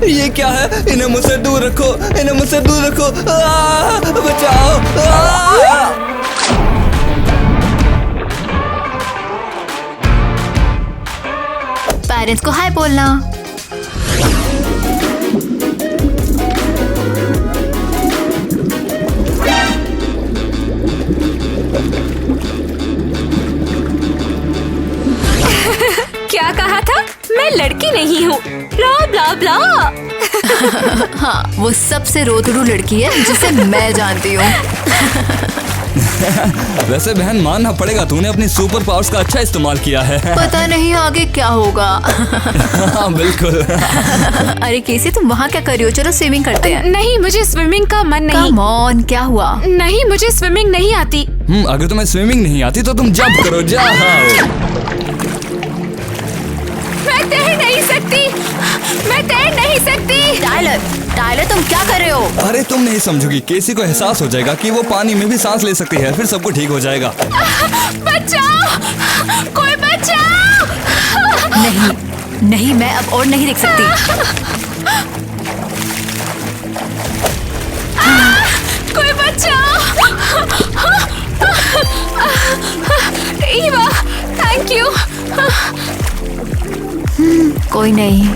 ये क्या है? इन्हें मुझसे दूर रखो, इन्हें मुझसे दूर रखो। बचाओ। पेरेंट्स को हाय बोलना। क्या कहा था? मैं लड़की नहीं हूँ। ब्ला ब्ला ब्ला। हाँ, वो सबसे रोतड़ू लड़की है जिसे मैं जानती हूँ। वैसे बहन मानना पड़ेगा, तूने अपनी सुपर पावर्स का अच्छा इस्तेमाल किया है। पता नहीं आगे क्या होगा। हाँ बिल्कुल। अरे केसी, तुम वहाँ क्या कर रही हो? चलो स्विमिंग करते हैं। नहीं, मुझे स्विमिंग का मन नहीं। कम ऑन, क्या हुआ? नहीं, मुझे स्विमिंग नहीं आती। अगर तुम्हें स्विमिंग नहीं आती तो तुम जंप करो, जाओ। मैं तैर नहीं सकती, मैं तैर नहीं सकती। टाइलर, टाइलर तुम क्या कर रहे हो? अरे तुम नहीं समझोगी, केसी को एहसास हो जाएगा कि वो पानी में भी सांस ले सकती है, फिर सब कुछ ठीक हो जाएगा। बचाओ, कोई बचाओ। नहीं, नहीं, मैं अब और नहीं देख सकती। कोई बचाओ। Eva, thank you. कोई नहीं।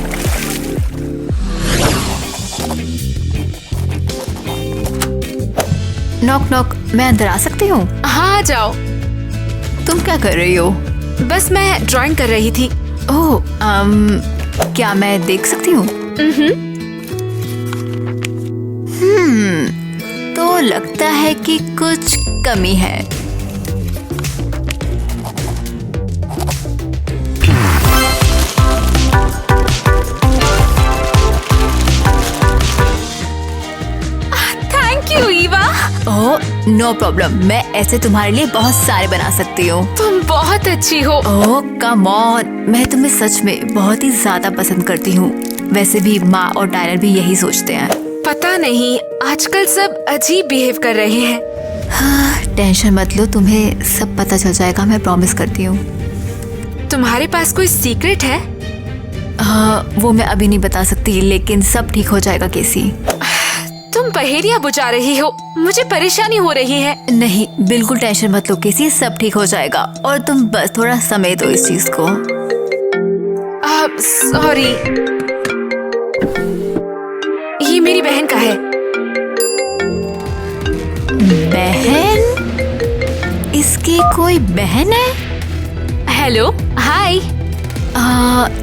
नॉक नॉक, मैं अंदर आ सकती हूँ? हाँ, आ जाओ। तुम क्या कर रही हो? बस मैं ड्राइंग कर रही थी। ओह, क्या मैं देख सकती हूँ? तो लगता है कि कुछ कमी है। ओह, नो प्रॉब्लम, मैं ऐसे तुम्हारे लिए बहुत सारे बना सकती हूँ। तुम बहुत अच्छी हो। ओह कम ऑन, मैं तुम्हें सच में बहुत ही ज्यादा पसंद करती हूँ। वैसे भी माँ और टाइलर भी यही सोचते हैं। पता नहीं, आजकल सब अजीब बिहेव कर रहे हैं। हाँ, टेंशन मत लो, तुम्हें सब पता चल जाएगा, मैं प्रॉमिस करती हूँ। तुम्हारे पास कोई सीक्रेट है? हाँ, वो मैं अभी नहीं बता सकती, लेकिन सब ठीक हो जाएगा केसी। तुम पहेलियां बुझा रही हो, मुझे परेशानी हो रही है। नहीं, बिल्कुल टेंशन मत लो केसी, सब ठीक हो जाएगा और तुम बस थोड़ा समय दो इस चीज को। सॉरी, ये मेरी बहन का है। बहन? इसकी कोई बहन है? हेलो, हाय।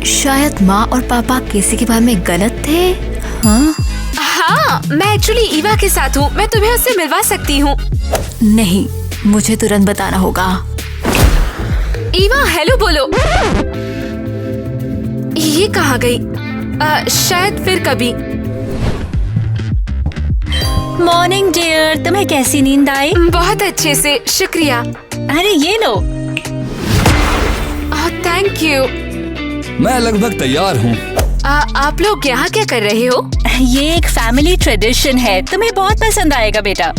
शायद माँ और पापा केसी के बारे में गलत थे। हाँ, मैं एक्चुअली ईवा के साथ हूँ, मैं तुम्हें उससे मिलवा सकती हूँ। नहीं, मुझे तुरंत बताना होगा। ईवा, हेलो बोलो। ये कहाँ गई? शायद फिर कभी। मॉर्निंग डियर, तुम्हें कैसी नींद आई? बहुत अच्छे से, शुक्रिया। अरे ये लो। Thank you. मैं लगभग तैयार हूँ। आप लोग यहाँ क्या कर रहे हो? ये एक फैमिली ट्रेडिशन है, तुम्हें बहुत पसंद आएगा बेटा।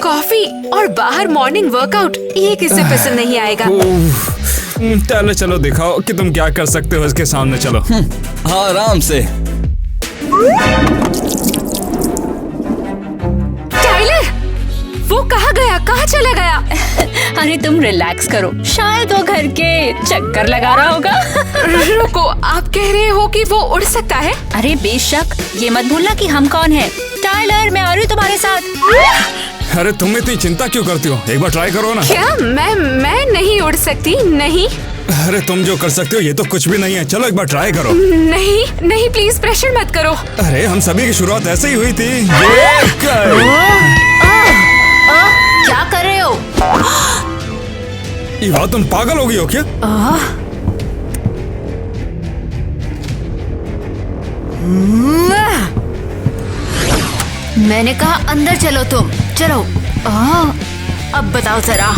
कॉफी और बाहर मॉर्निंग वर्कआउट, ये किसे पसंद नहीं आएगा। टाइलर, चलो दिखाओ कि तुम क्या कर सकते हो इसके सामने। चलो। आराम से। टाइलर, वो कहाँ गया? कहाँ चला गया? अरे तुम रिलैक्स करो, शायद वो घर के चक्कर लगा रहा होगा। रुको, आप कह रहे हो कि वो उड़ सकता है? अरे बेशक, ये मत भूलना कि हम कौन हैं। टाइलर, मैं आ रही हूँ तुम्हारे साथ। अरे तुम इतनी चिंता क्यों करती हो? एक बार ट्राई करो ना। क्या मैं नहीं उड़ सकती? नहीं। अरे तुम जो कर सकते हो ये तो कुछ भी नहीं है। चलो एक बार ट्राई करो। नहीं प्लीज प्रेशर मत करो। अरे हम सभी की शुरुआत ऐसे ही हुई थी। क्या कर रहे हो? ईवा, तुम पागल हो गई हो क्या? मैंने कहा अंदर चलो तुम। चलो। अब बताओ जरा।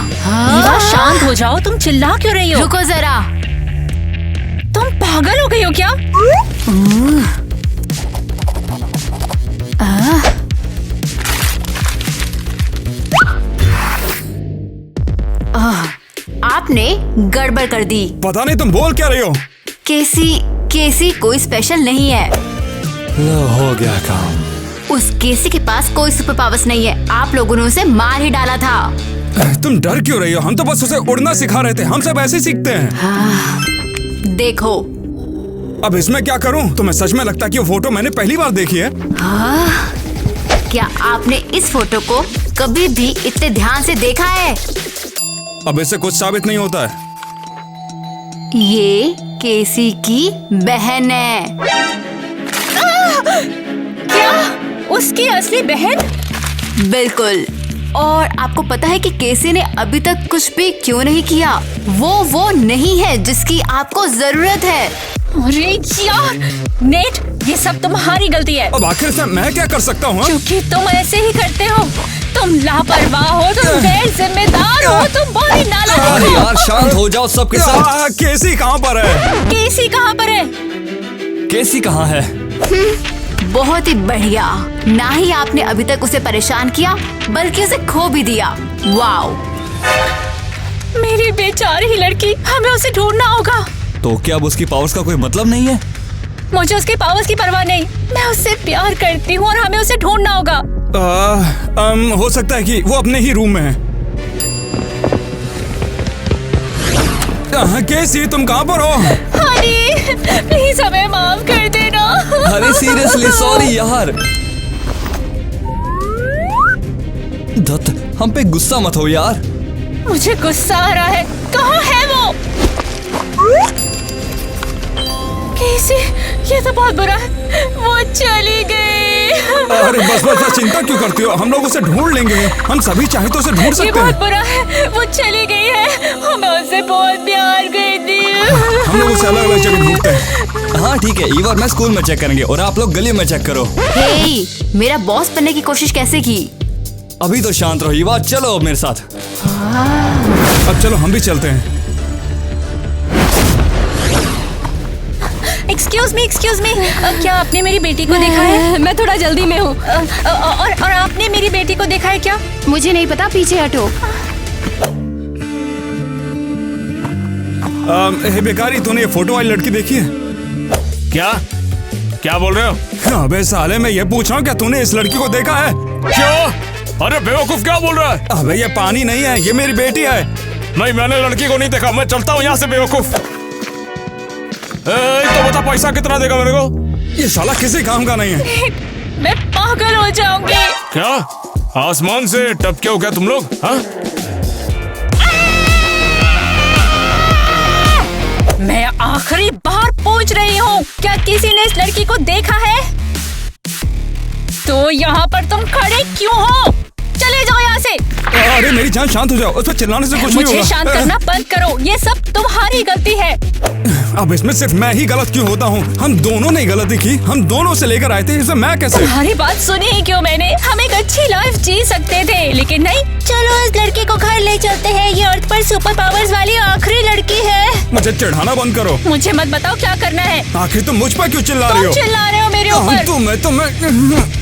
ईवा, शांत हो जाओ, तुम चिल्ला क्यों रही हो? रुको जरा। तुम पागल हो गई हो क्या? आपने गड़बड़ कर दी। पता नहीं तुम बोल क्या रही हो। केसी कोई स्पेशल नहीं है। लो, हो गया काम। उस केसी के पास कोई सुपर पावर्स नहीं है। आप लोगों ने उसे मार ही डाला था। तुम डर क्यों रही हो? हम तो बस उसे उड़ना सिखा रहे थे। हम सब ऐसे ही सीखते हैं। देखो। अब इसमें क्या करूं? तुम्हें सच में लगता है कि वो फोटो मैंने पहली बार देखी है? क्या आपने इस फोटो को कभी भी इतने ध्यान से देखा है? अब इससे कुछ साबित नहीं होता है। ये केसी की बहन है। क्या? उसकी असली बहन? बिल्कुल। और आपको पता है कि केसी ने अभी तक कुछ भी क्यों नहीं किया? वो नहीं है जिसकी आपको जरूरत है। अरे यार, नेट, ये सब तुम्हारी गलती है। अब आखिर से मैं क्या कर सकता हूँ? क्योंकि तुम ऐसे ही करते हो। तुम लापरवाह हो, तुम गैर जिम्मेदार हो, तुम बहुत ही नालायक हो। अरे यार, शांत हो जाओ सबके सब। केसी कहाँ पर है? केसी कहाँ पर है? केसी कहाँ है? बहुत ही बढ़िया। ना ही आपने अभी तक उसे परेशान किया, बल्कि उसे खो भी दिया। वाओ। मेरी बेचारी लड़की, हमें उसे ढूंढना होगा। तो क्या अब उसकी पावर्स का कोई मतलब नहीं है? मुझे उसके पावर्स की परवाह नहीं। मैं उससे प्यार करती हूँ और हमें उसे ढूंढना होगा। हो सकता है कि वो अपने ही रूम में है। केसी, तुम कहाँ पर हो? हनी, प्लीज हमें माफ कर देना। अरे सीरियसली सॉरी यार। दत्त, हम पे गुस्सा मत हो यार। मुझे गुस्सा आ रहा है। कहाँ है वो? केसी, ये तो बहुत बुरा है। वो चली गई। अरे बस चिंता क्यों करती हो? हम लोग उसे ढूंढ लेंगे। हम सभी चाहे तो उसे ढूंढ सकते हैं। ये बहुत बुरा है। वो चली गई है। हमें उससे बहुत प्यार करती है। हम लोग उसे अलग अलग जगह ढूंढते हैं। हाँ ठीक है, ईवा मैं स्कूल में चेक करेंगे और आप लोग गली में चेक करो। हे, मेरा बॉस बनने की कोशिश कैसे की? अभी तो शांत रहो ईवा, चलो मेरे साथ। अब चलो हम भी चलते हैं। एक्सक्यूज मी, क्या आपने मेरी बेटी को देखा है? मैं थोड़ा जल्दी में हूँ। और आपने मेरी बेटी को देखा है क्या? मुझे नहीं पता, पीछे हटो। हे बेकारी, तूने ये फोटो वाली लड़की देखी है? क्या बोल रहे हो? अबे साले, मैं ये पूछ रहा हूँ क्या तूने इस लड़की को देखा है? क्यों? अरे बेवकूफ, क्या बोल रहा है? अबे ये पानी नहीं है, ये मेरी बेटी है। नहीं, मैंने लड़की को नहीं देखा। मैं चलता हूँ यहाँ से बेवकूफ। तो बता, पैसा कितना देगा मेरे को? ये साला किसी काम का नहीं है। मैं पागल हो जाऊंगी। क्या? आसमान से टपके हो क्या तुम लोग? हाँ? मैं आखिरी बार पूछ रही हूँ, क्या किसी ने इस लड़की को देखा है? तो यहाँ पर तुम खड़े क्यों हो? चले जाओ यहाँ से। अरे मेरी जान, शांत हो जाओ। उस पर चिल्लाने से कुछ नहीं होगा। मुझे शांत करना बंद करो। ये सब तुम्हारी गलती है। अब इसमें सिर्फ मैं ही गलत क्यों होता हूँ? हम दोनों ने गलती की। हम दोनों से लेकर आए थे, इसे मैं कैसे? तुम्हारी बात सुनी ही क्यों मैंने? हम एक अच्छी लाइफ जी सकते थे, लेकिन नहीं। चलो इस लड़की को घर ले चलते हैं। ये अर्थ पर सुपर पावर्स वाली आखिरी लड़की है। मुझे चिढ़ाना बंद करो। मुझे मत बताओ क्या करना है। आखिर तुम मुझ पर क्यों चिल्ला रही हो? चिल्ला रहे हो मेरे ऊपर।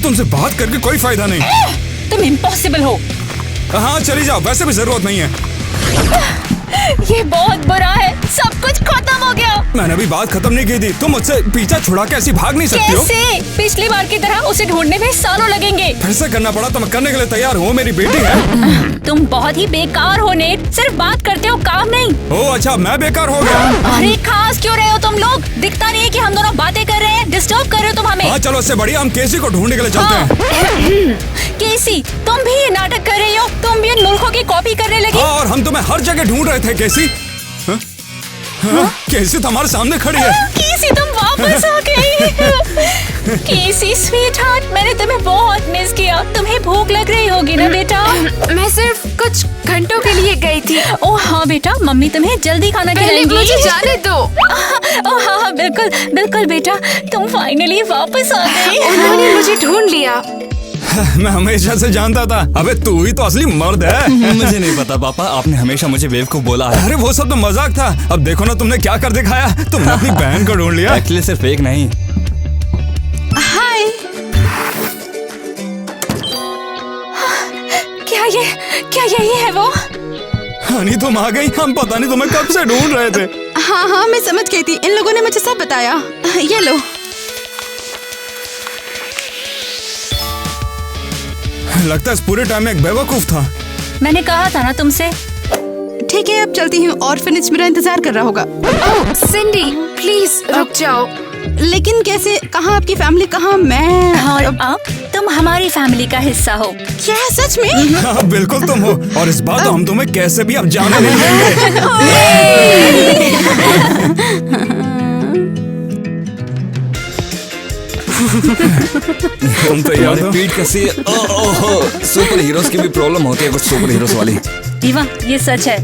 तुमसे बात करके कोई फायदा नहीं। तुम इम्पॉसिबल हो। हाँ चली जाओ, वैसे भी जरूरत नहीं है। ये बहुत बुरा है, सब कुछ खत्म हो गया। मैंने अभी बात खत्म नहीं की थी। तुम मुझसे पीछा छुड़ा के ऐसी भाग नहीं सकती हो। कैसे? पिछली बार की तरह उसे ढूंढने में सालों लगेंगे। फिर से करना पड़ा तो मैं करने के लिए तैयार हूँ। मेरी बेटी है। तुम बहुत ही बेकार हो नेट, सिर्फ बात करते हो, काम नहीं। ओह अच्छा, मैं बेकार हो गया। अरे खास क्यों रहे हो तुम लोग? दिखता नहीं है कि हम दोनों बातें कर रहे हैं? डिस्टर्ब कर रहे हो तुम हमें। हाँ चलो, इससे बढ़िया हम केसी को ढूंढने के लिए चलते हैं। केसी, तुम भी ये नाटक कर रही हो? तुम भी उन मूर्खों की कॉपी करने लगी? हाँ, और हम तुम्हें हर जगह ढूंढ रहे थे केसी। केसी तुम्हारे सामने खड़ी है। केसी तुम वापस आ गई। केसी स्वीटहार्ट, मैंने तुम्हें बहुत मिस किया। तुम्हें भूख लग रही होगी ना बेटा? मैं सिर्फ कुछ घंटों के लिए गई थी। ओह हाँ बेटा, मम्मी तुम्हें जल्दी खाना पहले खिलाएंगी। मुझे जाने दो। ओह हाँ हाँ बिल्कुल बिल्कुल बेटा, तुम फाइनली वापस आ गई। उन्होंने मुझे ढूंढ लिया। मैं हमेशा से जानता था। अबे तू ही तो असली मर्द है। मुझे नहीं पता पापा, आपने हमेशा मुझे बेवकूफ बोला है। अरे वो सब तो मजाक था। अब देखो ना तुमने क्या कर दिखाया। तुमने अपनी बहन को ढूंढ लिया। एक्चुअली सिर्फ एक नहीं। हाय। क्या यही है वो? हनी तुम आ गई। हम पता नहीं तुम्हें कब से ढूंढ रहे थे। हाँ हाँ, मैं समझ गई थी। इन लोगों ने मुझे सब बताया। ये लो। लगता है इस पूरे टाइम में एक बेवकूफ था। मैंने कहा था ना तुमसे। ठीक है, अब चलती हूँ। ऑर्फनेज मेरा इंतजार कर रहा होगा। ओह सिंडी, प्लीज रुक जाओ। लेकिन कैसे? कहाँ आपकी फैमिली, कहाँ मैं? और अब तुम हमारी फैमिली का हिस्सा हो। क्या सच में? हाँ बिल्कुल तुम हो। और इस बार तो हम तुम्हें कैसे भी अब जाने नहीं देंगे। तुम तो यार पीठ कसी। ओहो, सुपर हीरोज की भी प्रॉब्लम होती है कुछ सुपर हीरोज वाली। ईवा, ये सच है।